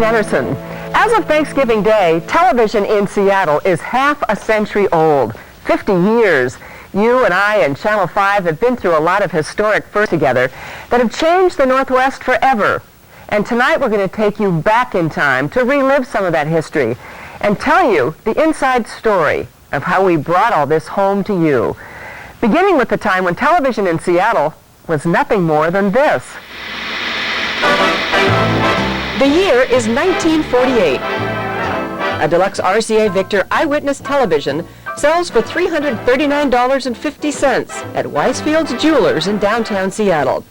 Anderson. As of Thanksgiving Day, television in Seattle is half a century old, 50 years. You and I and Channel 5 have been through a lot of historic firsts together that have changed the Northwest forever. And tonight we're going to take you back in time to relive some of that history and tell you the inside story of how we brought all this home to you. Beginning with the time when television in Seattle was nothing more than this. The year is 1948. A deluxe RCA Victor Eyewitness television sells for $339.50 at Weisfield's Jewelers in downtown Seattle.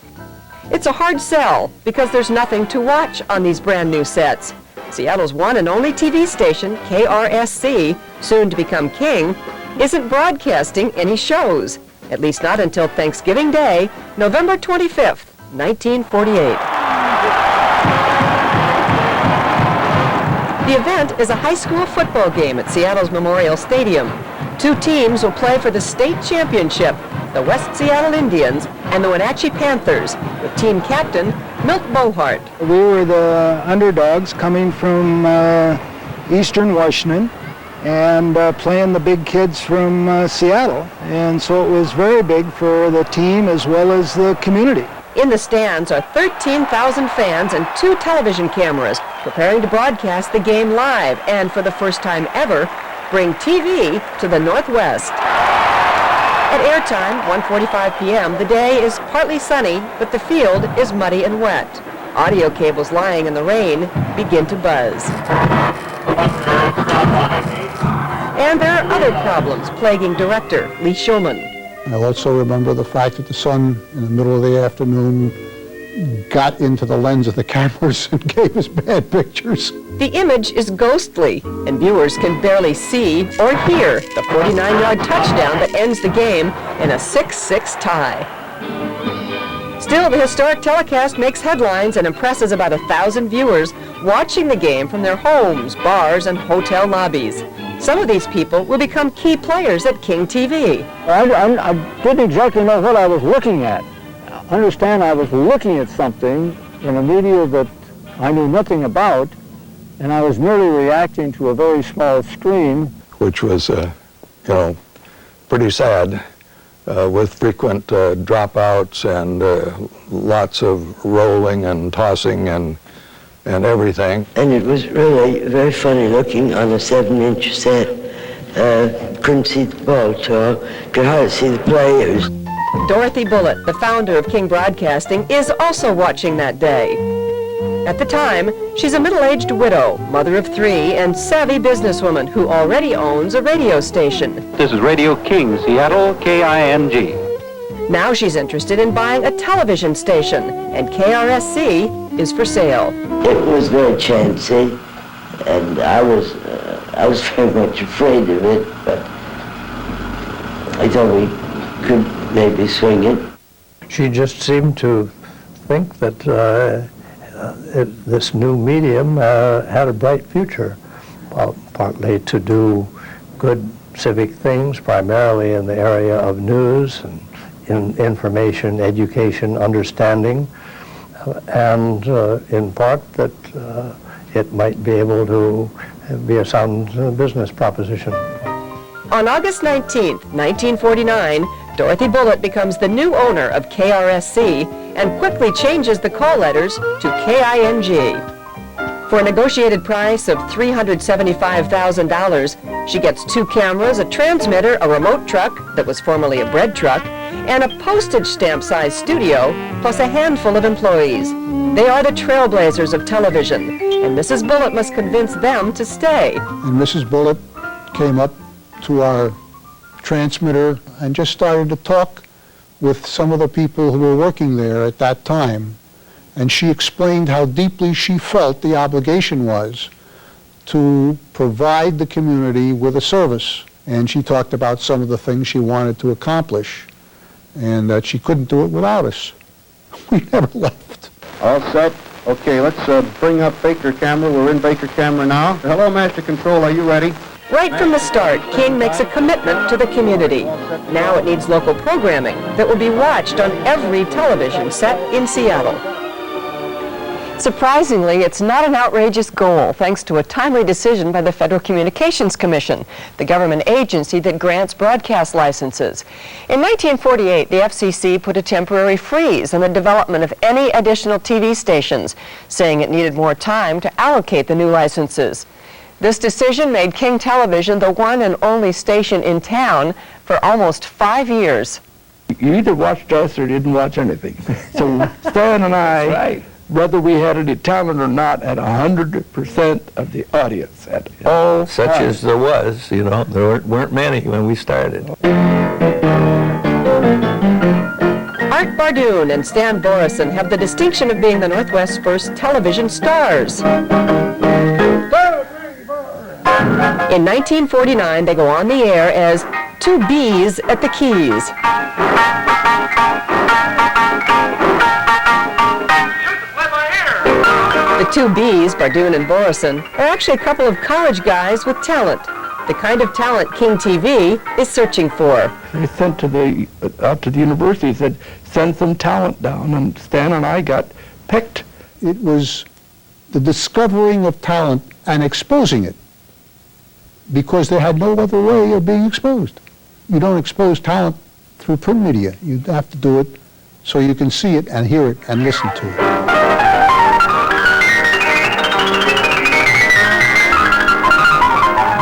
It's a hard sell because there's nothing to watch on these brand new sets. Seattle's one and only TV station, KRSC, soon to become King, isn't broadcasting any shows, at least not until Thanksgiving Day, November 25th, 1948. The event is a high school football game at Seattle's Memorial Stadium. Two teams will play for the state championship, the West Seattle Indians and the Wenatchee Panthers, with team captain Milt Bohart. We were the underdogs coming from eastern Washington and playing the big kids from Seattle. And so it was very big for the team as well as the community. In the stands are 13,000 fans and 2 television cameras preparing to broadcast the game live and, for the first time ever, bring TV to the Northwest. At airtime, 1:45 p.m., the day is partly sunny, but the field is muddy and wet. Audio cables lying in the rain begin to buzz. And there are other problems plaguing director Lee Shulman. I also remember the fact that the sun in the middle of the afternoon got into the lens of the cameras and gave us bad pictures. The image is ghostly, and viewers can barely see or hear the 49-yard touchdown that ends the game in a 6-6 tie. Still, the historic telecast makes headlines and impresses about 1,000 viewers watching the game from their homes, bars, and hotel lobbies. Some of these people will become key players at King TV. I didn't exactly know what I was looking at. Understand, I was looking at something in a media that I knew nothing about, and I was merely reacting to a very small screen. Which was, pretty sad, with frequent dropouts and lots of rolling and tossing and everything. And it was really very funny looking on a 7-inch set. Couldn't see the ball, so could hardly see the players. Dorothy Bullitt, the founder of King Broadcasting, is also watching that day. At the time, she's a middle-aged widow, mother of 3, and savvy businesswoman who already owns a radio station. This is Radio King, Seattle, KING. Now she's interested in buying a television station, and KRSC is for sale. It was very chancy, and I was very much afraid of it, but I thought we could maybe swing it. She just seemed to think that this new medium had a bright future, partly to do good civic things, primarily in the area of news and in information, education, understanding, and in part that it might be able to be a sound business proposition. On August 19th, 1949, Dorothy Bullitt becomes the new owner of KRSC and quickly changes the call letters to KING. For a negotiated price of $375,000, she gets 2 cameras, a transmitter, a remote truck that was formerly a bread truck, and a postage stamp-sized studio, plus a handful of employees. They are the trailblazers of television, and Mrs. Bullitt must convince them to stay. And Mrs. Bullitt came up to our transmitter and just started to talk with some of the people who were working there at that time. And she explained how deeply she felt the obligation was to provide the community with a service. And she talked about some of the things she wanted to accomplish, and that she couldn't do it without us. We never left. All set. Okay, let's bring up Baker camera. We're in Baker camera now. Hello, Master Control. Are you ready? Right from the start, King makes a commitment to the community. Now it needs local programming that will be watched on every television set in Seattle. Surprisingly, it's not an outrageous goal, thanks to a timely decision by the Federal Communications Commission, the government agency that grants broadcast licenses. In 1948, the FCC put a temporary freeze on the development of any additional TV stations, saying it needed more time to allocate the new licenses. This decision made King Television the one and only station in town for almost 5 years. You either watched us or didn't watch anything. So Stan and I, whether we had any talent or not, had 100% of the audience at all Such times. as there was, you know, there weren't many when we started. Art Bardoon and Stan Borison have the distinction of being the Northwest's first television stars. In 1949, they go on the air as two bees at the keys. The two B's, Bardoon and Borison, are actually a couple of college guys with talent. The kind of talent King TV is searching for. They sent out to the university, said, send some talent down, and Stan and I got picked. It was the discovering of talent and exposing it, because they had no other way of being exposed. You don't expose talent through print media. You have to do it so you can see it and hear it and listen to it.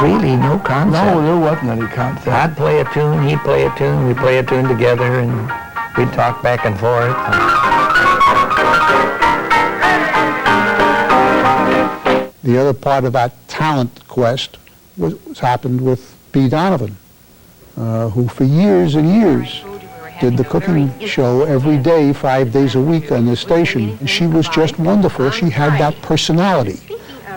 Really, no concept. No, there wasn't any concept. I'd play a tune, he'd play a tune, we'd play a tune together, and we'd talk back and forth. The other part of that talent quest was happened with B. Donovan, who for years and years did the cooking show every day, 5 days a week on the station. She was just wonderful. She had that personality.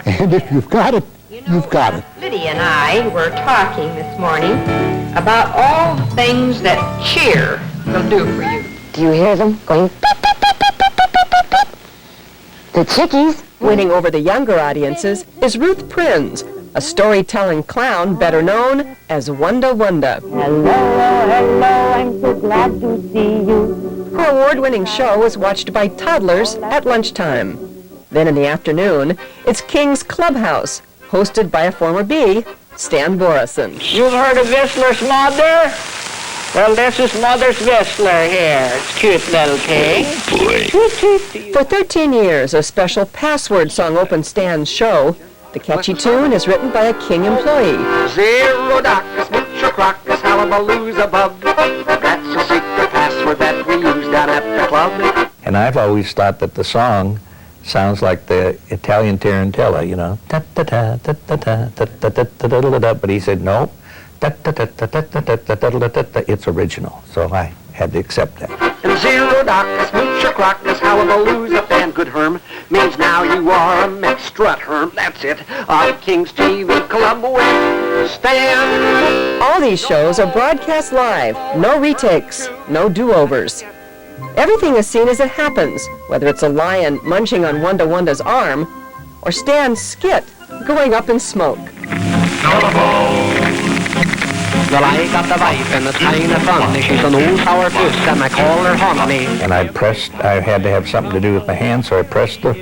And if you've got it, you've got it. Lydia and I were talking this morning about all the things that cheer will do for you. Do you hear them going beep, beep, beep, beep, beep, beep, beep, beep? The chickies. Winning over the younger audiences is Ruth Prinz, a storytelling clown better known as Wanda Wanda. Hello, hello, I'm so glad to see you. Her award-winning show is watched by toddlers at lunchtime. Then in the afternoon, it's King's Clubhouse, hosted by a former bee, Stan Borison. You've heard of Whistler's mother? Well, this is Mother's Whistler here. It's cute little thing. For 13 years, a special password song opened Stan's show. The catchy tune is written by a King employee. Zero Docus, Mitchell Crocus, Hullabaloo's above. That's a secret password that we use down at the club. And I've always thought that the song sounds like the Italian tarantella, you know. But he said, no, it's original. So I had to accept that. And Zero Docus, Mitchell Crocus, Hullabaloo's a fan. Good Herm means now you are a extra Herm. That's it. On King's TV Club with Stan. All these shows are broadcast live, no retakes, no do-overs. Everything is seen as it happens, whether it's a lion munching on Wanda Wanda's arm or Stan's skit going up in smoke. Well, I got the wife and the tiny funny. She's an old sour fish and I call her honey. And I had to have something to do with my hand, so I pressed the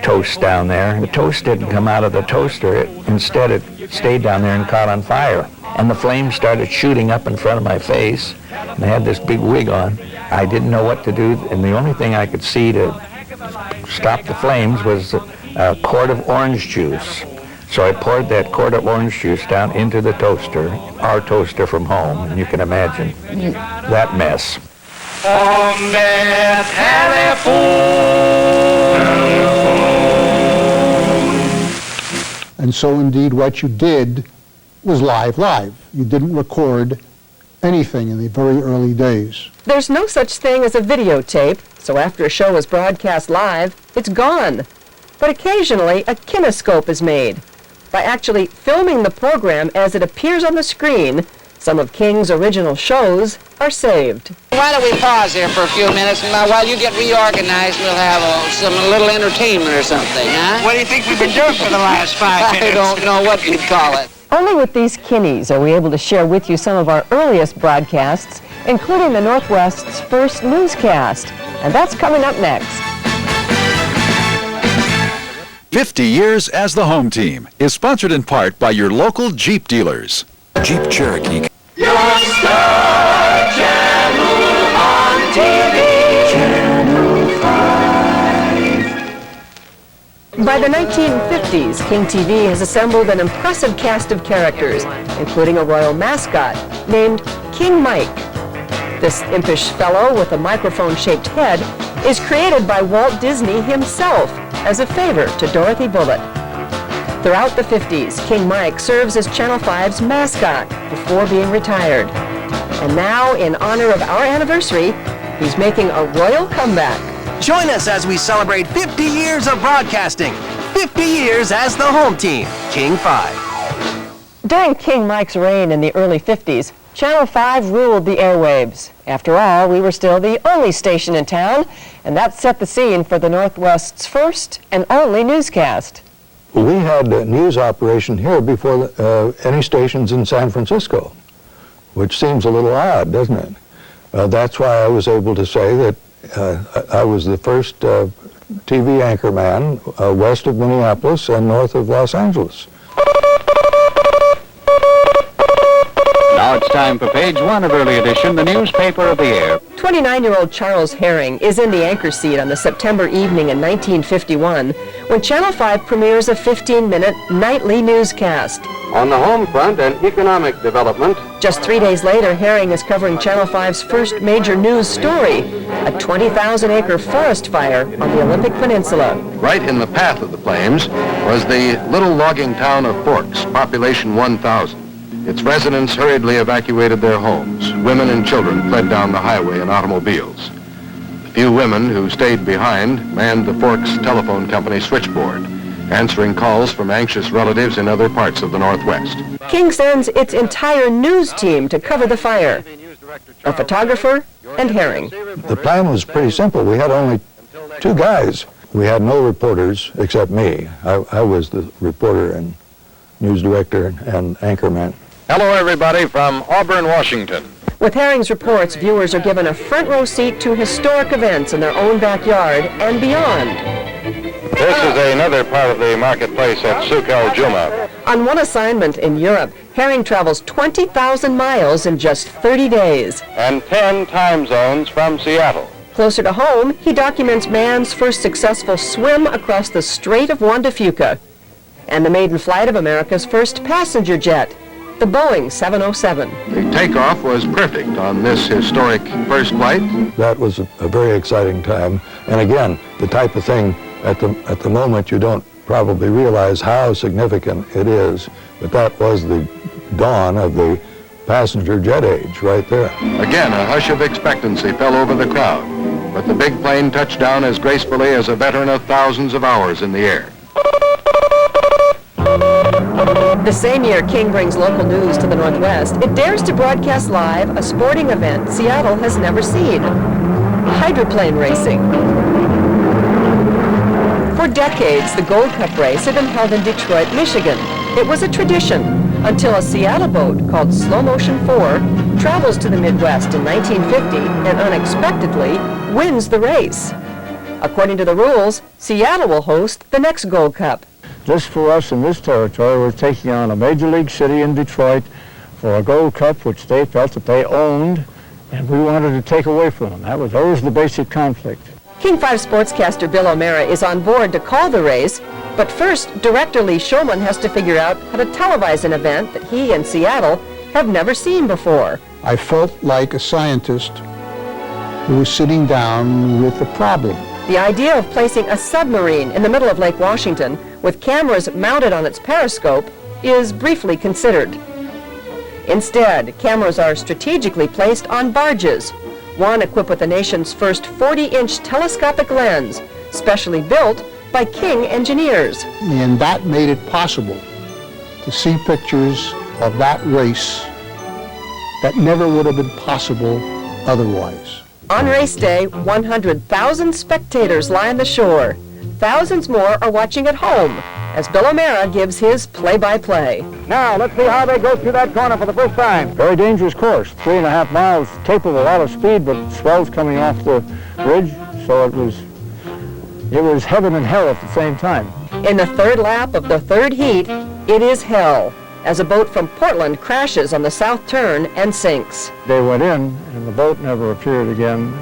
toast down there. The toast didn't come out of the toaster. Instead, it stayed down there and caught on fire. And the flames started shooting up in front of my face. And I had this big wig on. I didn't know what to do, and the only thing I could see to stop the flames was a quart of orange juice. So I poured that quart of orange juice down into the toaster, our toaster from home, and you can imagine that mess. And so indeed what you did was live. You didn't record anything in the very early days. There's no such thing as a videotape, so after a show is broadcast live, it's gone. But occasionally, a kinescope is made. By actually filming the program as it appears on the screen, some of King's original shows are saved. Why don't we pause here for a few minutes, and while you get reorganized, we'll have some little entertainment or something, huh? What do you think we've been doing for the last 5 minutes? I don't know what you'd call it. Only with these kinnies are we able to share with you some of our earliest broadcasts, including the Northwest's first newscast. And that's coming up next. 50 Years as the Home Team is sponsored in part by your local Jeep dealers. Jeep Cherokee. Your Star Channel on TV. Channel 5. By the 1950s, King TV has assembled an impressive cast of characters, including a royal mascot named King Mike. This impish fellow with a microphone-shaped head is created by Walt Disney himself as a favor to Dorothy Bullitt. Throughout the 50s, King Mike serves as Channel 5's mascot before being retired. And now, in honor of our anniversary, he's making a royal comeback. Join us as we celebrate 50 years of broadcasting. 50 years as the home team, King 5. During King Mike's reign in the early 50s, Channel 5 ruled the airwaves. After all, we were still the only station in town, and that set the scene for the Northwest's first and only newscast. We had a news operation here before any stations in San Francisco, which seems a little odd, doesn't it? That's why I was able to say that I was the first TV anchorman west of Minneapolis and north of Los Angeles. Now it's time for page 1 of Early Edition, the newspaper of the air. 29-year-old Charles Herring is in the anchor seat on the September evening in 1951 when Channel 5 premieres a 15-minute nightly newscast. On the home front, an economic development. Just 3 days later, Herring is covering Channel 5's first major news story, a 20,000-acre forest fire on the Olympic Peninsula. Right in the path of the flames was the little logging town of Forks, population 1,000. Its residents hurriedly evacuated their homes. Women and children fled down the highway in automobiles. The few women who stayed behind manned the Forks Telephone Company switchboard, answering calls from anxious relatives in other parts of the Northwest. King sends its entire news team to cover the fire, a photographer and Herring. The plan was pretty simple. We had only 2 guys. We had no reporters except me. I was the reporter and news director and anchorman. Hello, everybody, from Auburn, Washington. With Herring's reports, viewers are given a front row seat to historic events in their own backyard and beyond. This is another part of the marketplace at Souk El Juma. On one assignment in Europe, Herring travels 20,000 miles in just 30 days. And 10 time zones from Seattle. Closer to home, he documents man's first successful swim across the Strait of Juan de Fuca and the maiden flight of America's first passenger jet, the Boeing 707. The takeoff was perfect on this historic first flight. That was a very exciting time. And again, the type of thing at the moment you don't probably realize how significant it is, but that was the dawn of the passenger jet age right there. Again, a hush of expectancy fell over the crowd, but the big plane touched down as gracefully as a veteran of thousands of hours in the air. The same year King brings local news to the Northwest, it dares to broadcast live a sporting event Seattle has never seen, hydroplane racing. For decades, the Gold Cup race had been held in Detroit, Michigan. It was a tradition until a Seattle boat called Slow Motion 4 travels to the Midwest in 1950 and unexpectedly wins the race. According to the rules, Seattle will host the next Gold Cup. Just for us in this territory, we're taking on a major league city in Detroit for a Gold Cup, which they felt that they owned, and we wanted to take away from them. That was always the basic conflict. King 5 sportscaster Bill O'Meara is on board to call the race, but first, director Lee Shulman has to figure out how to televise an event that he and Seattle have never seen before. I felt like a scientist who was sitting down with a problem. The idea of placing a submarine in the middle of Lake Washington with cameras mounted on its periscope is briefly considered. Instead, cameras are strategically placed on barges, one equipped with the nation's first 40-inch telescopic lens, specially built by King engineers. And that made it possible to see pictures of that race that never would have been possible otherwise. On race day, 100,000 spectators line the shore. Thousands more are watching at home as Bill O'Meara gives his play-by-play. Now, let's see how they go through that corner for the first time. Very dangerous course, 3.5 miles, capable of a lot of speed, but swells coming off the ridge, so it was heaven and hell at the same time. In the third lap of the third heat, it is hell as a boat from Portland crashes on the south turn and sinks. They went in, and the boat never appeared again.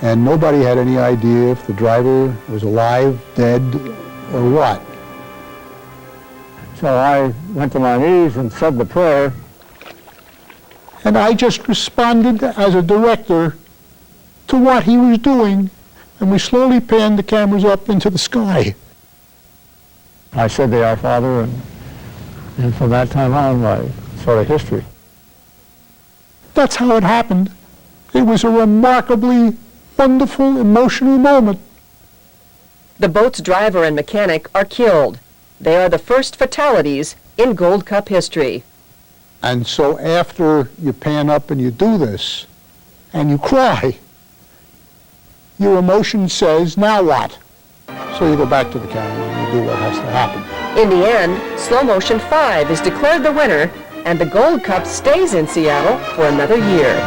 And nobody had any idea if the driver was alive, dead, or what. So I went to my knees and said the prayer. And I just responded as a director to what he was doing, and we slowly panned the cameras up into the sky. I said the Our Father, and from that time on, my sort of history. That's how it happened. It was a remarkably wonderful, emotional moment. The boat's driver and mechanic are killed. They are the first fatalities in Gold Cup history. And so after you pan up and you do this, and you cry, your emotion says, now what? So you go back to the camera and you do what has to happen. In the end, Slow Motion 5 is declared the winner, and the Gold Cup stays in Seattle for another year.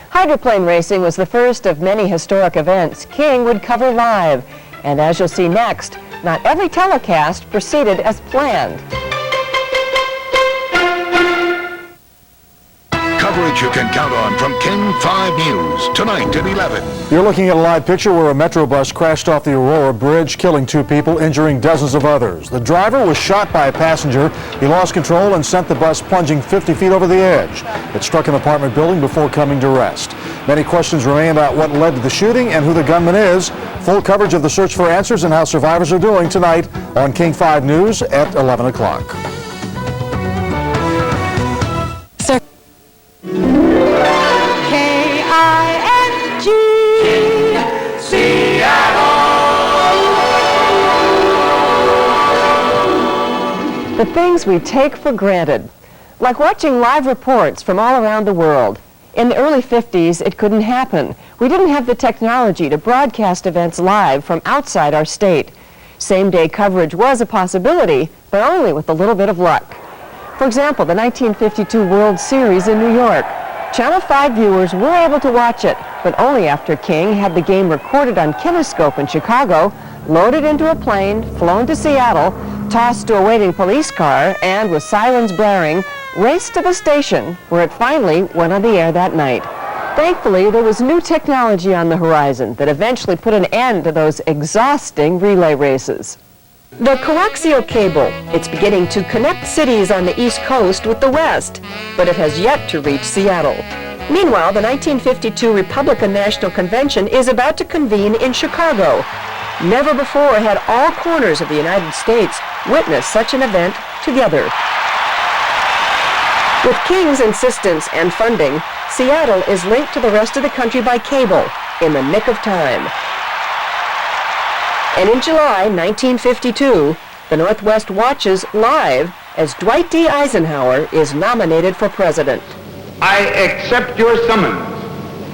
Hydroplane racing was the first of many historic events King would cover live. And as you'll see next, not every telecast proceeded as planned. Coverage you can count on from King 5 News, tonight at 11. You're looking at a live picture where a Metro bus crashed off the Aurora Bridge, killing 2 people, injuring dozens of others. The driver was shot by a passenger. He lost control and sent the bus plunging 50 feet over the edge. It struck an apartment building before coming to rest. Many questions remain about what led to the shooting and who the gunman is. Full coverage of the search for answers and how survivors are doing tonight on King 5 News at 11 o'clock. The things we take for granted, like watching live reports from all around the world. In the early 50s, it couldn't happen. We didn't have the technology to broadcast events live from outside our state. Same-day coverage was a possibility, but only with a little bit of luck. For example, the 1952 World Series in New York. Channel 5 viewers were able to watch it, but only after King had the game recorded on kinescope in Chicago, loaded into a plane, flown to Seattle, tossed to a waiting police car, and with sirens blaring, raced to the station where it finally went on the air that night. Thankfully, there was new technology on the horizon that eventually put an end to those exhausting relay races. The coaxial cable, it's beginning to connect cities on the East Coast with the West, but it has yet to reach Seattle. Meanwhile, the 1952 Republican National Convention is about to convene in Chicago. Never before had all corners of the United States witnessed such an event together. With King's insistence and funding, Seattle is linked to the rest of the country by cable in the nick of time. And in July 1952, the Northwest watches live as Dwight D. Eisenhower is nominated for president. I accept your summons.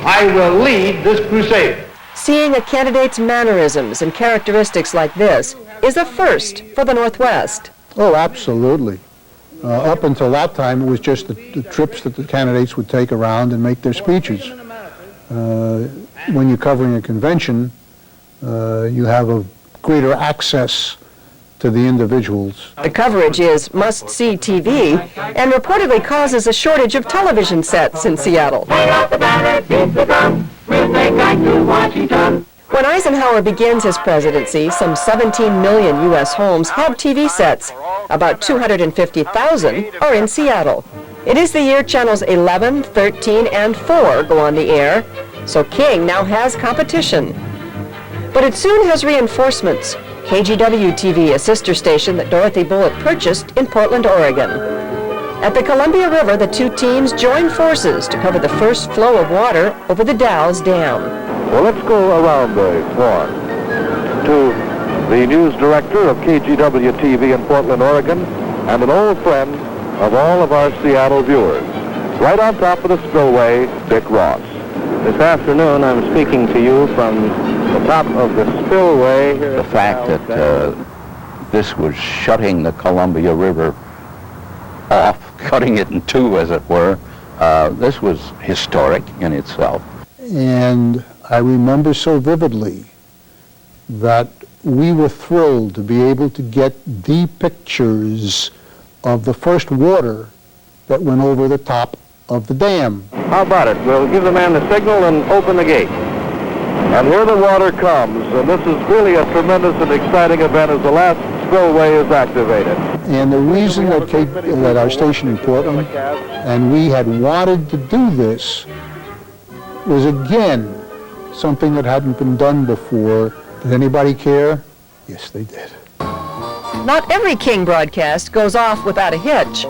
I will lead this crusade. Seeing a candidate's mannerisms and characteristics like this is a first for the Northwest. Oh, absolutely. Up until that time, it was just the trips that the candidates would take around and make their speeches. When you're covering a convention, you have a greater access to the individuals. The coverage is must-see TV and reportedly causes a shortage of television sets in Seattle. When Eisenhower begins his presidency, some 17 million U.S. homes have TV sets. About 250,000 are in Seattle. It is the year channels 11, 13, and 4 go on the air, so King now has competition. But it soon has reinforcements. KGW-TV, a sister station that Dorothy Bullitt purchased in Portland, Oregon. At the Columbia River, the two teams join forces to cover the first flow of water over the Dalles Dam. Well, let's go around the floor to the news director of KGW-TV in Portland, Oregon, and an old friend of all of our Seattle viewers. Right on top of the spillway, Dick Ross. This afternoon, I'm speaking to you from the top of the spillway. The fact that this was shutting the Columbia River off, cutting it in two, as it were, this was historic in itself. And I remember so vividly that we were thrilled to be able to get the pictures of the first water that went over the top of the dam. How about it? We'll give the man the signal and open the gate. And here the water comes, and this is really a tremendous and exciting event as the last spillway is activated. And the reason that our station in Portland and we had wanted to do this was, again, something that hadn't been done before. Did anybody care? Yes, they did. Not every King broadcast goes off without a hitch.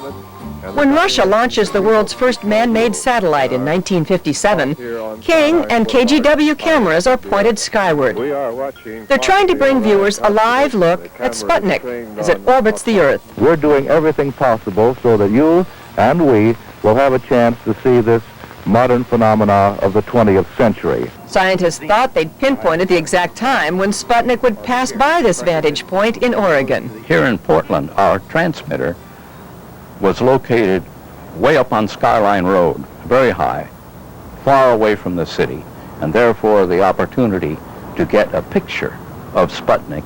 When Russia launches the world's first man-made satellite in 1957, King and KGW cameras are pointed skyward. They're trying to bring viewers a live look at Sputnik as it orbits the Earth. We're doing everything possible so that you and we will have a chance to see this modern phenomena of the 20th century. Scientists thought they'd pinpointed the exact time when Sputnik would pass by this vantage point in Oregon. Here in Portland, our transmitter was located way up on Skyline Road, very high, far away from the city, and therefore the opportunity to get a picture of Sputnik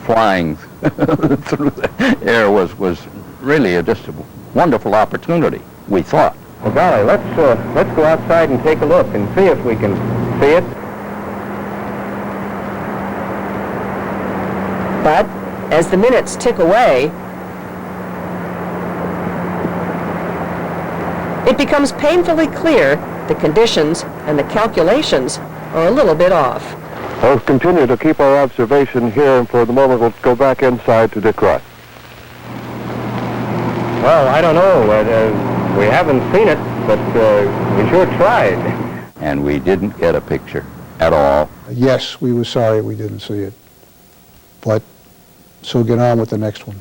flying through the air was really just a wonderful opportunity, we thought. Well, golly, let's go outside and take a look and see if we can see it. But as the minutes tick away, it becomes painfully clear the conditions and the calculations are a little bit off. Let's continue to keep our observation here, and for the moment we'll go back inside to Dick Ross. Well, I don't know. We haven't seen it, but we sure tried. And we didn't get a picture at all. Yes, we were sorry we didn't see it. But, so get on with the next one.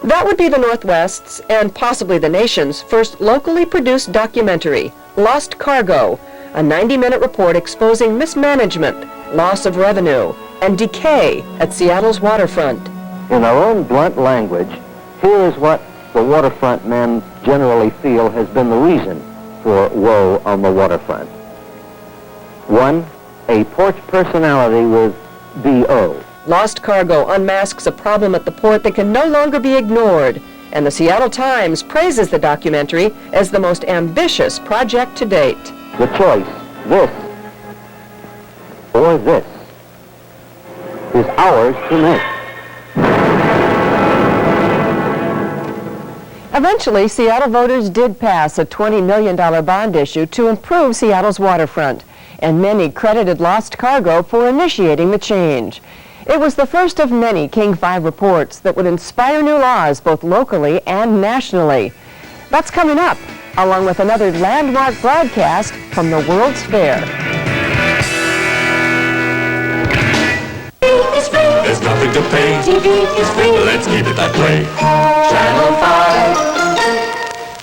That would be the Northwest's and possibly the nation's first locally produced documentary, Lost Cargo, a 90-minute report exposing mismanagement, loss of revenue, and decay at Seattle's waterfront. In our own blunt language, here is what the waterfront men generally feel has been the reason for woe on the waterfront. 1, a port personality with B.O. Lost Cargo unmasks a problem at the port that can no longer be ignored, and the Seattle Times praises the documentary as the most ambitious project to date. The choice, this or this, is ours to make. Eventually, Seattle voters did pass a $20 million bond issue to improve Seattle's waterfront, and many credited Lost Cargo for initiating the change. It was the first of many King 5 reports that would inspire new laws both locally and nationally. That's coming up, along with another landmark broadcast from the World's Fair. There's nothing to pay. TV is free. Let's keep it that way. Channel 5.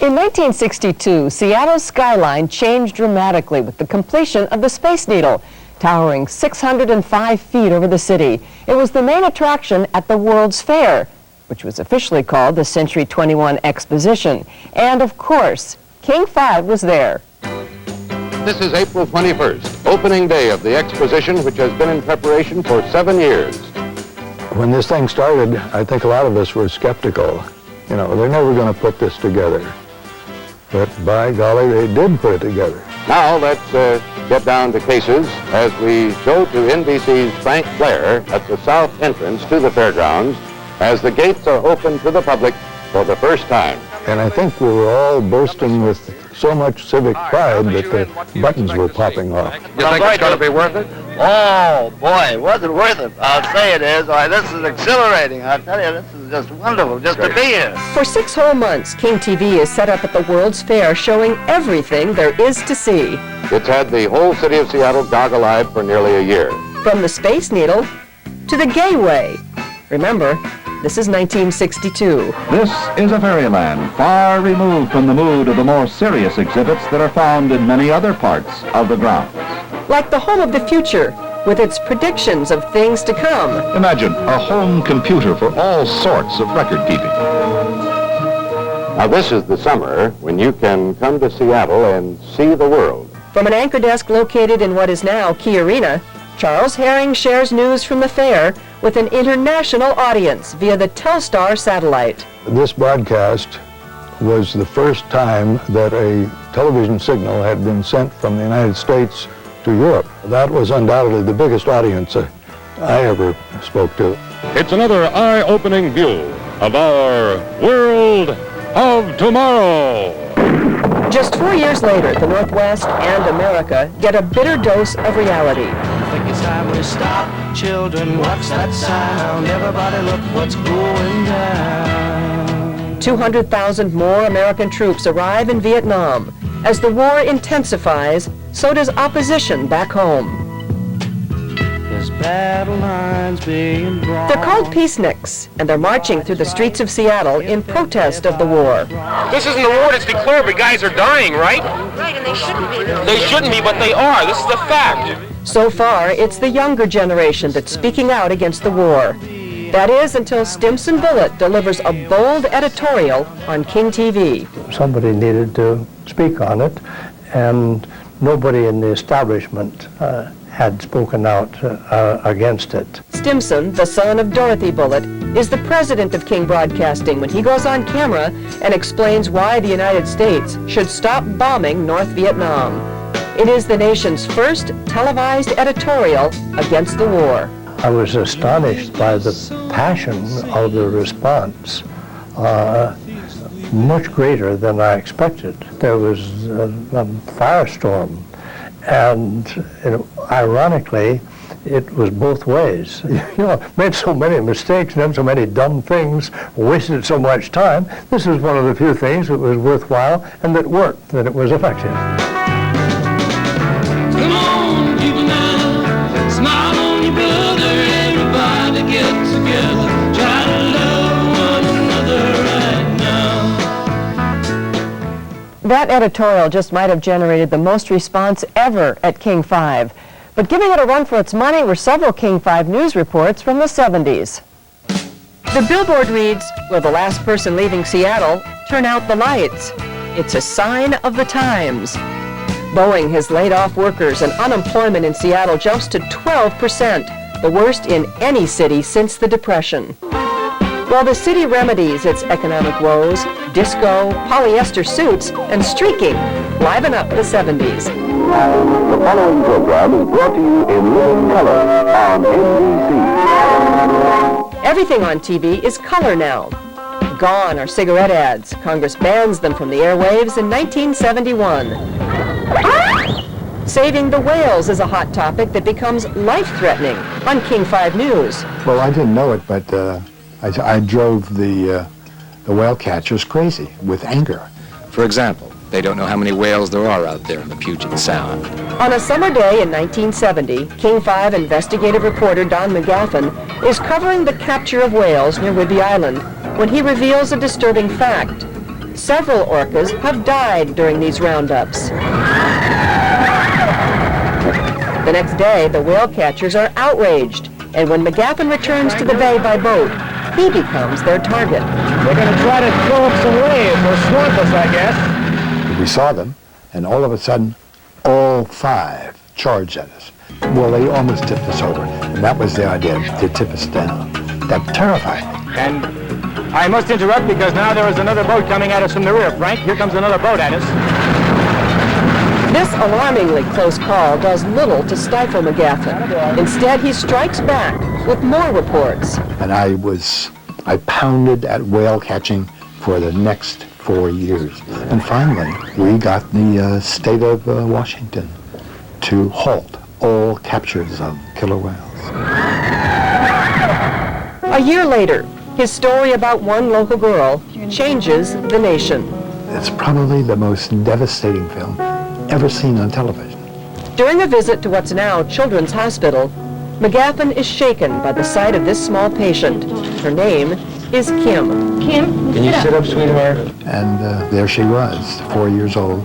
In 1962, Seattle's skyline changed dramatically with the completion of the Space Needle, towering 605 feet over the city. It was the main attraction at the World's Fair, which was officially called the Century 21 Exposition. And of course, King 5 was there. This is April 21st, opening day of the exposition, which has been in preparation for 7 years. When this thing started, I think a lot of us were skeptical. You know, they're never going to put this together. But by golly, they did put it together. Now let's get down to cases as we show to NBC's Frank Blair at the south entrance to the fairgrounds as the gates are open to the public for the first time. And I think we were all bursting with so much civic pride that the buttons were popping off. You think it's going to be worth it? Oh, boy, was it worth it? I'll say it is. Why, this is exhilarating. I'll tell you, this is just wonderful just to be here. For 6 whole months, King TV is set up at the World's Fair, showing everything there is to see. It's had the whole city of Seattle goggle-eyed for nearly a year. From the Space Needle to the Gayway. Remember, this is 1962. This is a fairyland far removed from the mood of the more serious exhibits that are found in many other parts of the grounds. Like the home of the future, with its predictions of things to come. Imagine a home computer for all sorts of record keeping. Now this is the summer when you can come to Seattle and see the world. From an anchor desk located in what is now Key Arena, Charles Herring shares news from the fair with an international audience via the Telstar satellite. This broadcast was the first time that a television signal had been sent from the United States to Europe. That was undoubtedly the biggest audience I ever spoke to. It's another eye-opening view of our world of tomorrow. Just 4 years later, the Northwest and America get a bitter dose of reality. I think it's time we stop. Children, what's that sound? Everybody look what's going down. 200,000 more American troops arrive in Vietnam. As the war intensifies, so does opposition back home. There's battle lines being drawn. They're called peaceniks, and they're marching through the streets of Seattle in protest of the war. This isn't the war that's declared, but guys are dying, right? Right, and they shouldn't be. They shouldn't be, but they are. This is the fact. So far, it's the younger generation that's speaking out against the war. That is until Stimson Bullitt delivers a bold editorial on King TV. Somebody needed to speak on it, and nobody in the establishment had spoken out against it. Stimson, the son of Dorothy Bullitt, is the president of King Broadcasting when he goes on camera and explains why the United States should stop bombing North Vietnam. It is the nation's first televised editorial against the war. I was astonished by the passion of the response, much greater than I expected. There was a firestorm, and ironically, it was both ways. Made so many mistakes, done so many dumb things, wasted so much time. This was one of the few things that was worthwhile and that worked, that it was effective. Come on, people now, smile on your brother, everybody get together, try to love one another right now. That editorial just might have generated the most response ever at King 5. But giving it a run for its money were several King 5 news reports from the 70s. The billboard reads, "Will the last person leaving Seattle turn out the lights? It's a sign of the times." Boeing has laid off workers and unemployment in Seattle jumps to 12%, the worst in any city since the Depression. While the city remedies its economic woes, disco, polyester suits, and streaking liven up the 70s. The following program is brought to you in living color on NBC. Everything on TV is color now. Gone are cigarette ads. Congress bans them from the airwaves in 1971. Saving the whales is a hot topic that becomes life-threatening on King 5 News. Well, I didn't know it, but I drove the whale catchers crazy with anger. For example, they don't know how many whales there are out there in the Puget Sound. On a summer day in 1970, King 5 investigative reporter Don McGaffin is covering the capture of whales near Whidbey Island when he reveals a disturbing fact. Several orcas have died during these roundups. The next day, the whale catchers are outraged, and when McGaffin returns to the bay by boat, he becomes their target. They're going to try to throw up some waves or swamp us, I guess. We saw them, and all of a sudden, all 5 charged at us. Well, they almost tipped us over, and that was the idea, to tip us down. That terrified me. And I must interrupt because now there is another boat coming at us from the rear. Frank, here comes another boat at us. This alarmingly close call does little to stifle McGaffin. Instead, he strikes back with more reports. And I pounded at whale catching for the next 4 years. And finally, we got the state of Washington to halt all captures of killer whales. A year later, his story about one local girl changes the nation. It's probably the most devastating film ever seen on television. During a visit to what's now Children's Hospital, McGaffin is shaken by the sight of this small patient. Her name is Kim. Kim, Can you sit up, sweetheart? And there she was, 4 years old.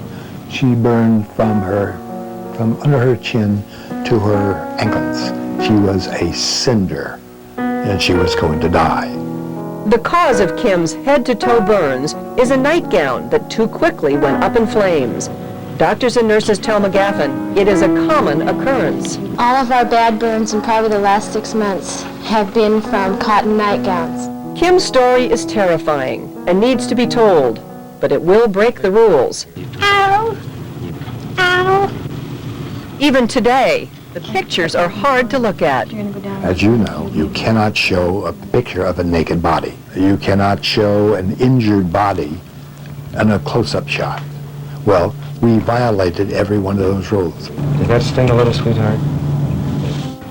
She burned from under her chin to her ankles. She was a cinder, and she was going to die. The cause of Kim's head-to-toe burns is a nightgown that too quickly went up in flames. Doctors and nurses tell McGaffin it is a common occurrence. All of our bad burns in probably the last 6 months have been from cotton nightgowns. Kim's story is terrifying and needs to be told, but it will break the rules. Ow! Ow! Even today, the pictures are hard to look at. As you know, you cannot show a picture of a naked body. You cannot show an injured body in a close-up shot. Well, we violated every one of those rules. Did that sting a little, sweetheart?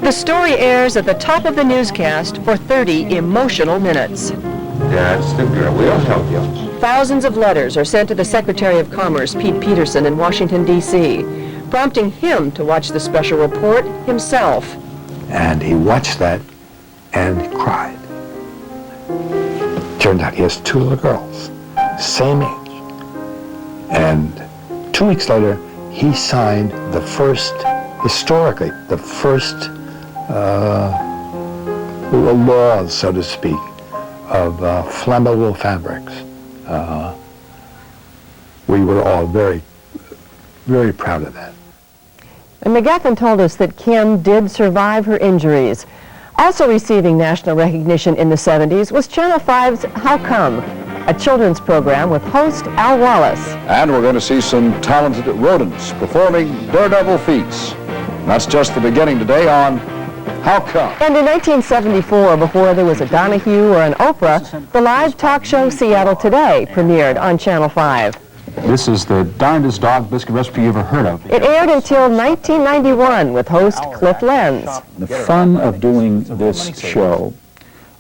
The story airs at the top of the newscast for 30 emotional minutes. That's the girl. We'll help you. Thousands of letters are sent to the Secretary of Commerce, Pete Peterson, in Washington, D.C., prompting him to watch the special report himself. And he watched that and cried. Turned out he has 2 little girls, same age. And 2 weeks later, he signed the first, historically, the first laws, so to speak, of flammable fabrics. We were all very, very proud of that. And McGaffin told us that Kim did survive her injuries. Also receiving national recognition in the 70s was Channel 5's How Come?, a children's program with host Al Wallace. And we're going to see some talented rodents performing daredevil feats. And that's just the beginning today on How Come? And in 1974, before there was a Donahue or an Oprah, the live talk show Seattle Today premiered on Channel 5. This is the darndest dog biscuit recipe you ever heard of. It aired until 1991 with host Cliff Lenz. The fun of doing this show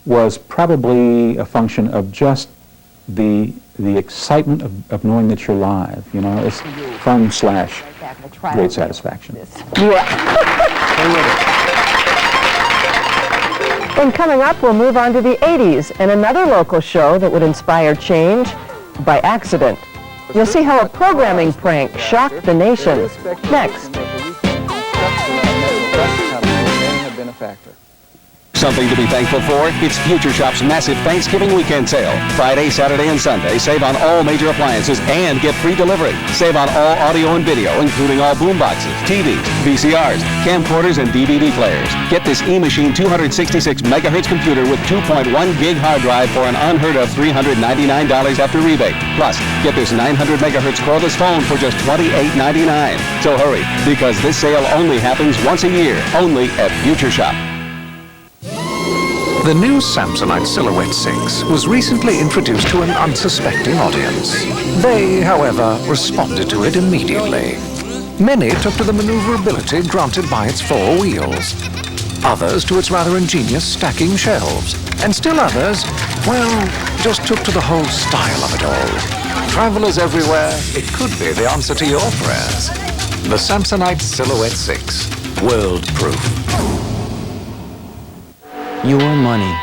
was probably a function of just the excitement of knowing that you're live. You know, it's fun / great satisfaction. Yeah. And coming up, we'll move on to the 80s and another local show that would inspire change by accident. You'll see how a programming prank shocked the nation. Next. Something to be thankful for? It's Future Shop's massive Thanksgiving weekend sale. Friday, Saturday, and Sunday, save on all major appliances and get free delivery. Save on all audio and video, including all boomboxes, TVs, VCRs, camcorders, and DVD players. Get this eMachine 266 megahertz computer with 2.1 gig hard drive for an unheard of $399 after rebate. Plus, get this 900 megahertz cordless phone for just $28.99. So hurry, because this sale only happens once a year, only at Future Shop. The new Samsonite Silhouette 6 was recently introduced to an unsuspecting audience. They, however, responded to it immediately. Many took to the maneuverability granted by its 4 wheels. Others to its rather ingenious stacking shelves. And still others, well, just took to the whole style of it all. Travelers everywhere, it could be the answer to your prayers. The Samsonite Silhouette 6, world-proof. Your money.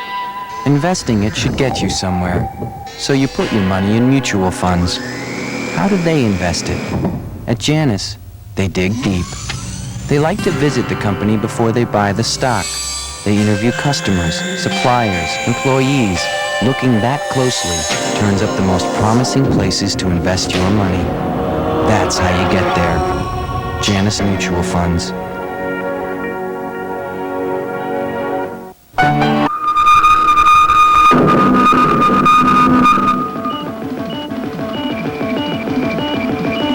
Investing it should get you somewhere. So you put your money in mutual funds. How do they invest it? At Janus, they dig deep. They like to visit the company before they buy the stock. They interview customers, suppliers, employees. Looking that closely turns up the most promising places to invest your money. That's how you get there. Janus Mutual Funds.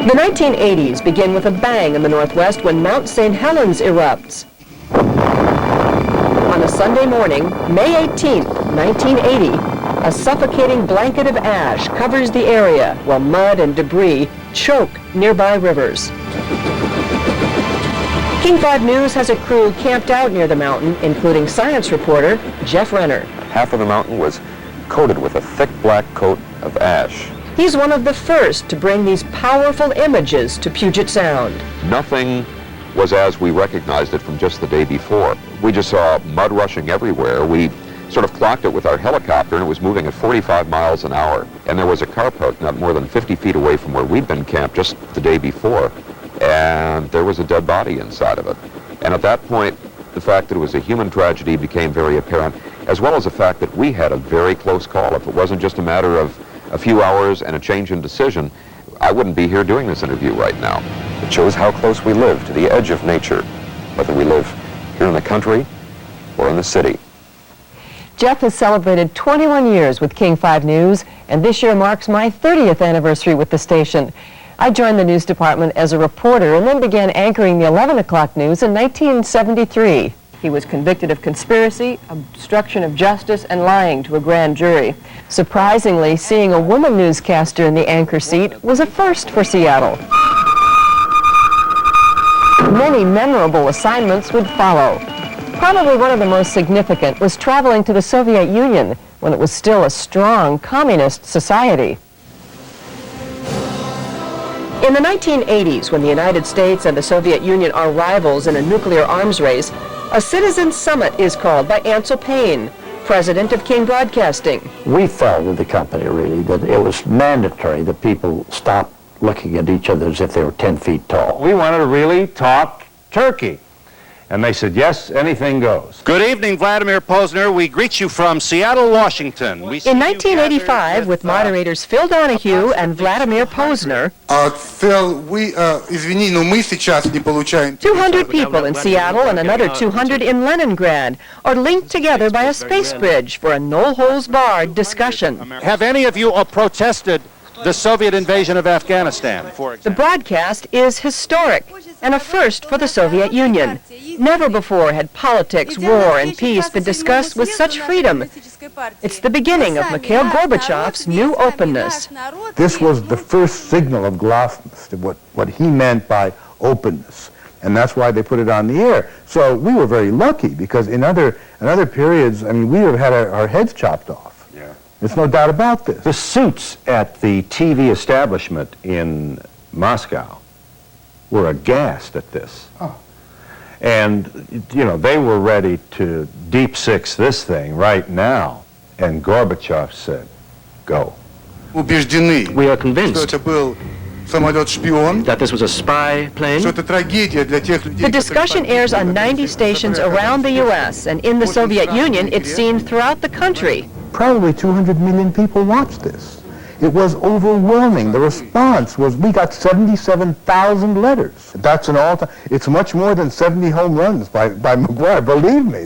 The 1980s begin with a bang in the Northwest when Mount St. Helens erupts. On a Sunday morning, May 18, 1980, a suffocating blanket of ash covers the area while mud and debris choke nearby rivers. King 5 News has a crew camped out near the mountain, including science reporter Jeff Renner. Half of the mountain was coated with a thick black coat of ash. He's one of the first to bring these powerful images to Puget Sound. Nothing was as we recognized it from just the day before. We just saw mud rushing everywhere. We sort of clocked it with our helicopter, and it was moving at 45 miles an hour. And there was a car parked not more than 50 feet away from where we'd been camped just the day before, and there was a dead body inside of it. And at that point, the fact that it was a human tragedy became very apparent, as well as the fact that we had a very close call. If it wasn't just a matter of a few hours and a change in decision, I wouldn't be here doing this interview right now. It shows how close we live to the edge of nature, whether we live here in the country or in the city. Jeff has celebrated 21 years with King 5 News, and this year marks my 30th anniversary with the station. I joined the news department as a reporter and then began anchoring the 11 o'clock news in 1973. He was convicted of conspiracy, obstruction of justice, and lying to a grand jury. Surprisingly, seeing a woman newscaster in the anchor seat was a first for Seattle. Many memorable assignments would follow. Probably one of the most significant was traveling to the Soviet Union when it was still a strong communist society. In the 1980s, when the United States and the Soviet Union are rivals in a nuclear arms race, a citizen summit is called by Ansel Payne, president of King Broadcasting. We felt in the company, really, that it was mandatory that people stop looking at each other as if they were 10 feet tall. We wanted to really talk turkey. And they said, yes, anything goes. Good evening, Vladimir Posner. We greet you from Seattle, Washington. In 1985, with moderators Phil Donahue and Vladimir Posner, Phil, извини, но мы сейчас не получаем. 200 people in Seattle and another 200 in Leningrad are linked together by a space bridge for a no-holds-barred discussion. Have any of you protested the Soviet invasion of Afghanistan, for example? The broadcast is historic and a first for the Soviet Union. Never before had politics, war, and peace been discussed with such freedom. It's the beginning of Mikhail Gorbachev's new openness. This was the first signal of glasnost, what he meant by openness. And that's why they put it on the air. So we were very lucky, because in other periods, I mean, we would have had our heads chopped off. Yeah. There's no doubt about this. The suits at the TV establishment in Moscow were aghast at this. Oh. And, you know, they were ready to deep six this thing right now. And Gorbachev said, go. Убеждены, We are convinced что это был самолет-шпион, that this was a spy plane. что это трагедия для тех людей. The discussion airs on 90 stations around the U.S., and in the Soviet Union, it's seen throughout the country. Probably 200 million people watched this. It was overwhelming. The response was, we got 77,000 letters. That's an all-time, it's much more than 70 home runs by McGuire. Believe me,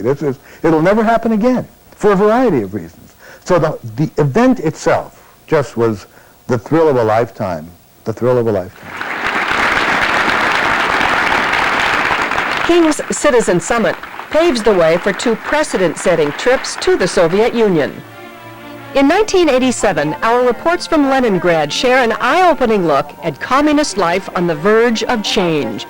it'll never happen again, for a variety of reasons. So the event itself just was the thrill of a lifetime, the thrill of a lifetime. King's Citizen Summit paves the way for two precedent-setting trips to the Soviet Union. In 1987, our reports from Leningrad share an eye-opening look at communist life on the verge of change.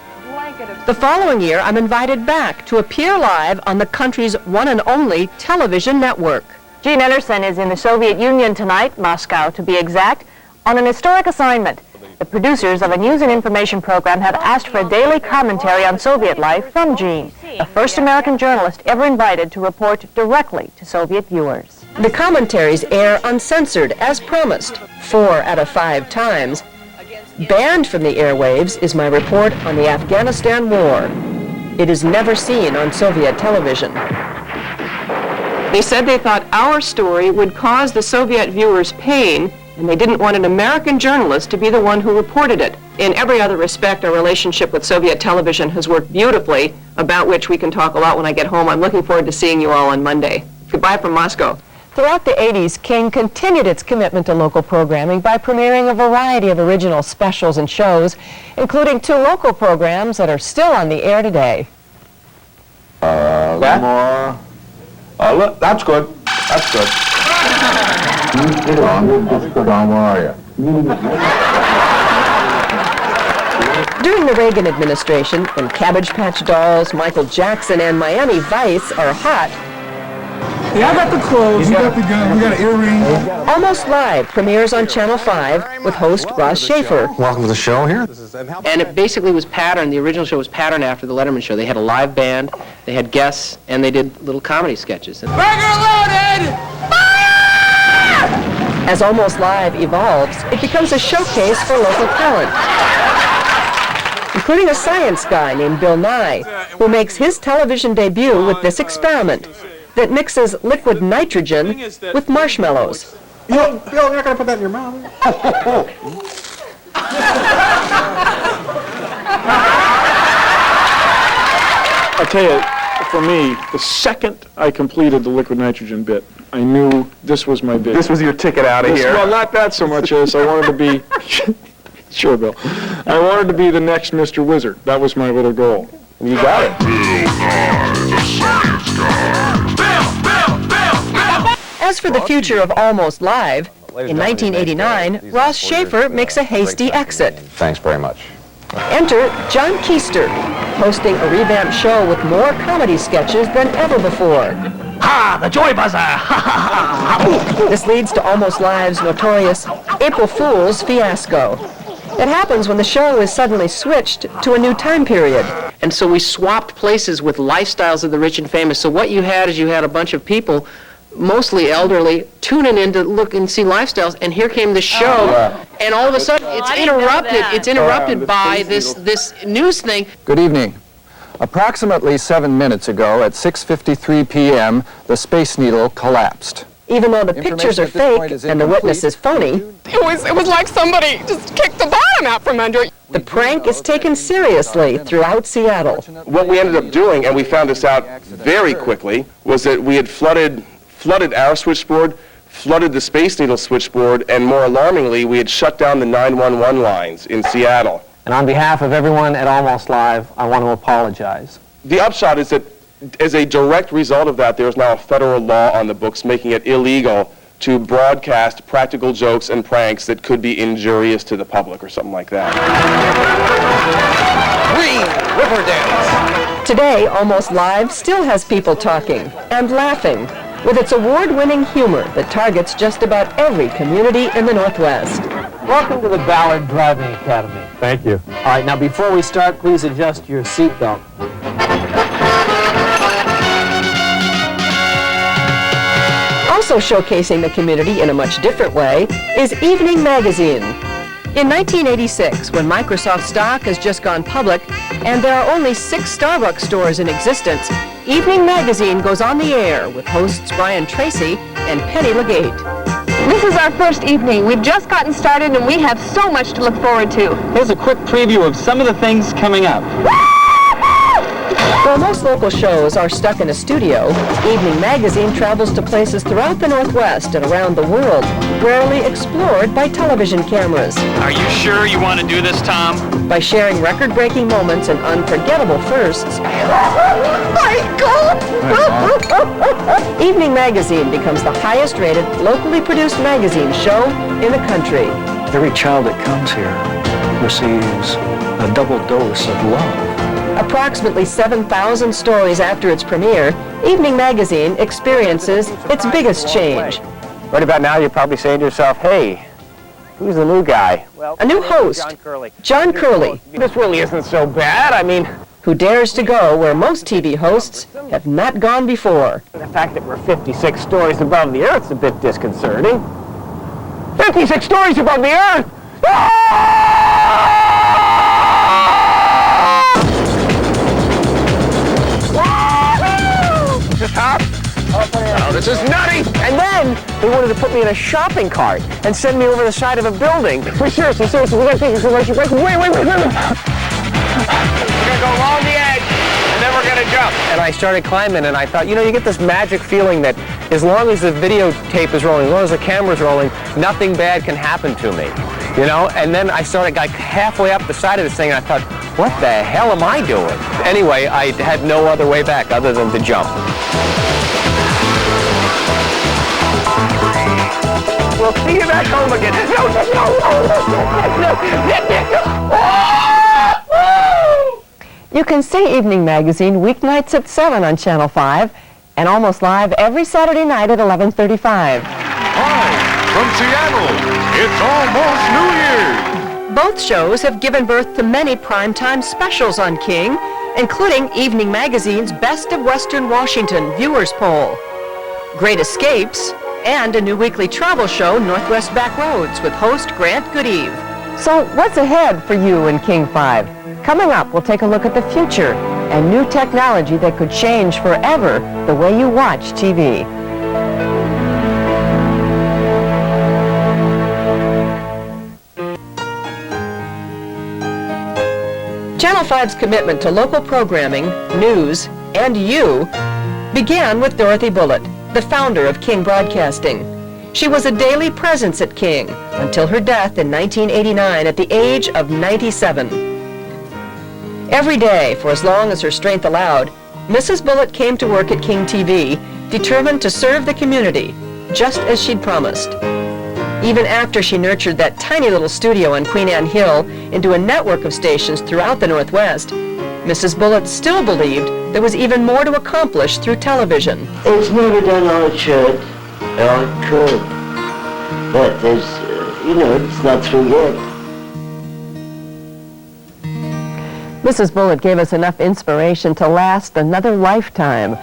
The following year, I'm invited back to appear live on the country's one and only television network. Gene Ederson is in the Soviet Union tonight, Moscow to be exact, on an historic assignment. The producers of a news and information program have asked for a daily commentary on Soviet life from Gene, the first American journalist ever invited to report directly to Soviet viewers. The commentaries air uncensored, as promised, 4 out of 5 times. Banned from the airwaves is my report on the Afghanistan War. It is never seen on Soviet television. They said they thought our story would cause the Soviet viewers pain, and they didn't want an American journalist to be the one who reported it. In every other respect, our relationship with Soviet television has worked beautifully, about which we can talk a lot when I get home. I'm looking forward to seeing you all on Monday. Goodbye from Moscow. Throughout the 80s, King continued its commitment to local programming by premiering a variety of original specials and shows, including 2 local programs that are still on the air today. More. Look, that's good. That's good. Don, where are you? During the Reagan administration, when Cabbage Patch Dolls, Michael Jackson, and Miami Vice are hot, Yeah, I got the clothes, we got the gun, we got an earring. Almost Live premieres on Channel 5 with host Ross Schaefer. Welcome to the show here. And it basically was patterned, the original show was patterned after the Letterman show. They had a live band, they had guests, and they did little comedy sketches. Burger loaded! As Almost Live evolves, it becomes a showcase for local talent, including a science guy named Bill Nye, who makes his television debut with this experiment that mixes liquid nitrogen with marshmallows. Bill, you're not going to put that in your mouth. I tell you, for me, the second I completed the liquid nitrogen bit, I knew this was my bit. This was your ticket out of here. Well, not that so much as I wanted to be, sure, Bill. I wanted to be the next Mr. Wizard. That was my little goal. And you got it. As for the future of Almost Live, in 1989, Ross Schaefer makes a hasty exit. Thanks very much. Enter John Keister, hosting a revamped show with more comedy sketches than ever before. Ha! The joy buzzer! Ha ha ha! This leads to Almost Live's notorious April Fool's fiasco. It happens when the show is suddenly switched to a new time period. And so we swapped places with lifestyles of the rich and famous. So what you had is you had a bunch of people, mostly elderly, tuning in to look and see lifestyles, and here came the show, and all of a sudden it's interrupted by this news thing. Good evening. Approximately 7 minutes ago at 6:53 p.m., the Space Needle collapsed. Even though the pictures are fake and the witness is phony, it was like somebody just kicked the bottom out from under it. The prank is taken seriously throughout Seattle. What we ended up doing, and we found this out very quickly, was that we had flooded our switchboard, flooded the Space Needle switchboard, and more alarmingly, we had shut down the 911 lines in Seattle. And on behalf of everyone at Almost Live, I want to apologize. The upshot is that as a direct result of that, there is now a federal law on the books making it illegal to broadcast practical jokes and pranks that could be injurious to the public or something like that. Green River Dance. Today, Almost Live still has people talking and laughing with its award-winning humor that targets just about every community in the Northwest. Welcome to the Ballard Driving Academy. Thank you. All right, now before we start, please adjust your seatbelt. Also showcasing the community in a much different way is Evening Magazine. In 1986, when Microsoft stock has just gone public and there are only 6 Starbucks stores in existence, Evening Magazine goes on the air with hosts Brian Tracy and Penny Legate. This is our first evening. We've just gotten started and we have so much to look forward to. Here's a quick preview of some of the things coming up. While most local shows are stuck in a studio, Evening Magazine travels to places throughout the Northwest and around the world, rarely explored by television cameras. Are you sure you want to do this, Tom? By sharing record-breaking moments and unforgettable firsts, Evening Magazine becomes the highest-rated, locally produced magazine show in the country. Every child that comes here receives a double dose of love. Approximately 7,000 stories after its premiere, Evening Magazine experiences its biggest change. Right about now, you're probably saying to yourself, hey, who's the new guy? A new host, John Curley. This really isn't so bad. I mean, who dares to go where most TV hosts have not gone before. The fact that we're 56 stories above the Earth's a bit disconcerting. 56 stories above the Earth! Oh, this is nutty! And then they wanted to put me in a shopping cart and send me over the side of a building. Wait, seriously, we gotta take a commercial break. Wait. We're gonna go along the edge, and then we're gonna jump. And I started climbing, and I thought, you know, you get this magic feeling that as long as the videotape is rolling, as long as the camera's rolling, nothing bad can happen to me. You know, and then I started like halfway up the side of this thing, and I thought, what the hell am I doing? Anyway, I had no other way back other than to jump. We'll see you back home again. You can see Evening Magazine weeknights at 7 on Channel 5 and Almost Live every Saturday night at 11:35. Hi, from Seattle, it's almost New Year's. Both shows have given birth to many primetime specials on King, including Evening Magazine's Best of Western Washington Viewers Poll, Great Escapes, and a new weekly travel show, Northwest Backroads, with host Grant Goodeve. So what's ahead for you in King 5? Coming up, we'll take a look at the future and new technology that could change forever the way you watch TV. Channel 5's commitment to local programming, news, and you began with Dorothy Bullitt, the founder of King Broadcasting. She was a daily presence at King until her death in 1989 at the age of 97. Every day, for as long as her strength allowed, Mrs. Bullitt came to work at King TV, determined to serve the community, just as she'd promised. Even after she nurtured that tiny little studio on Queen Anne Hill into a network of stations throughout the Northwest, Mrs. Bullitt still believed there was even more to accomplish through television. It's never done all it should, or it could, but there's, it's not through yet. Mrs. Bullitt gave us enough inspiration to last another lifetime.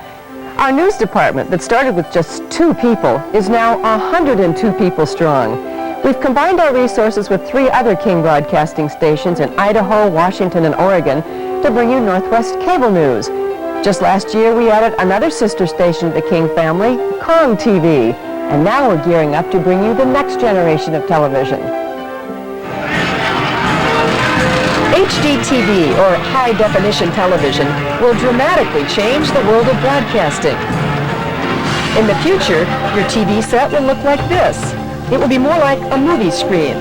Our news department that started with just 2 people is now 102 people strong. We've combined our resources with 3 other King Broadcasting stations in Idaho, Washington, and Oregon to bring you Northwest Cable News. Just last year, we added another sister station to the King family, KING TV. And now we're gearing up to bring you the next generation of television. HDTV, or high-definition television, will dramatically change the world of broadcasting. In the future, your TV set will look like this. It will be more like a movie screen.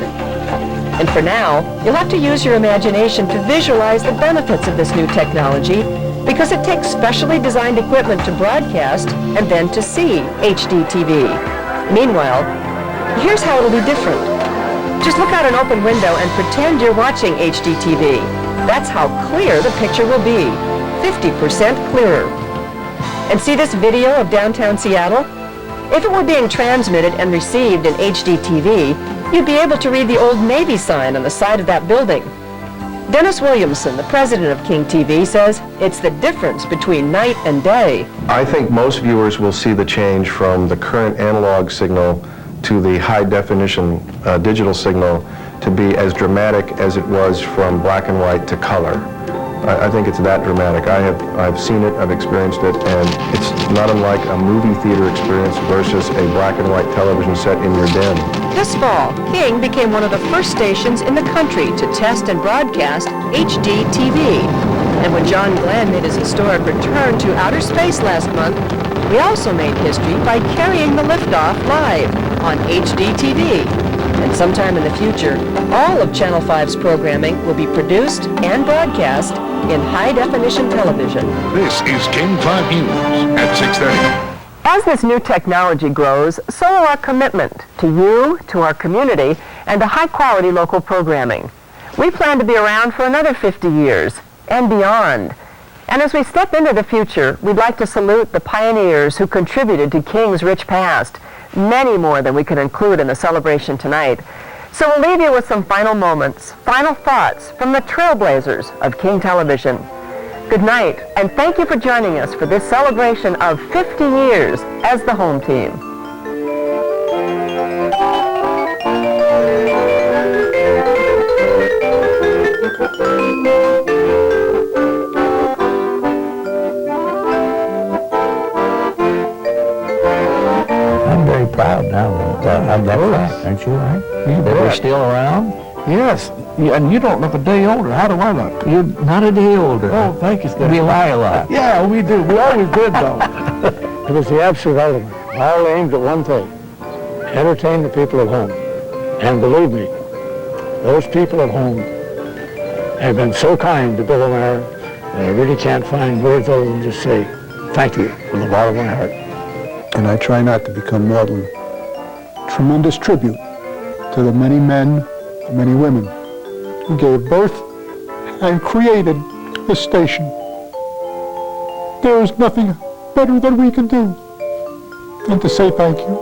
And for now, you'll have to use your imagination to visualize the benefits of this new technology, because it takes specially designed equipment to broadcast and then to see HDTV. Meanwhile, here's how it'll be different. Just look out an open window and pretend you're watching HDTV. That's how clear the picture will be, 50% clearer. And see this video of downtown Seattle? If it were being transmitted and received in HDTV, you'd be able to read the old Navy sign on the side of that building. Dennis Williamson, the president of King TV, says it's the difference between night and day. I think most viewers will see the change from the current analog signal to the high-definition digital signal to be as dramatic as it was from black and white to color. I think it's that dramatic. I've seen it, I've experienced it, and it's not unlike a movie theater experience versus a black and white television set in your den. This fall, King became one of the first stations in the country to test and broadcast HDTV. And when John Glenn made his historic return to outer space last month, we also made history by carrying the liftoff live on HDTV. And sometime in the future, all of Channel 5's programming will be produced and broadcast in high-definition television. This is King 5 News at 6:30. As this new technology grows, so will our commitment to you, to our community, and to high-quality local programming. We plan to be around for another 50 years and beyond. And as we step into the future, we'd like to salute the pioneers who contributed to King's rich past, many more than we can include in the celebration tonight. So we'll leave you with some final moments, final thoughts from the trailblazers of King Television. Good night, and thank you for joining us for this celebration of 50 years as the home team. I'm very proud now of that fact, aren't you, right? That we're still around? Yes, and you don't look a day older. How do I look? You're not a day older. Oh, thank you, Steve. We lie a lot. Yeah, we do. We always did, though. It was the absolute ultimate. All aimed at one thing: entertain the people at home. And believe me, those people at home have been so kind to Bill and Mary that I really can't find words other than just say thank you from the bottom of my heart. And I try not to become more than tremendous tribute to the many men, the many women who gave birth and created this station. There is nothing better that we can do than to say thank you.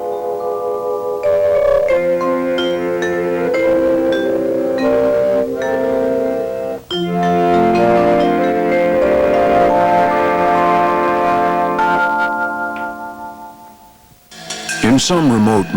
In some remote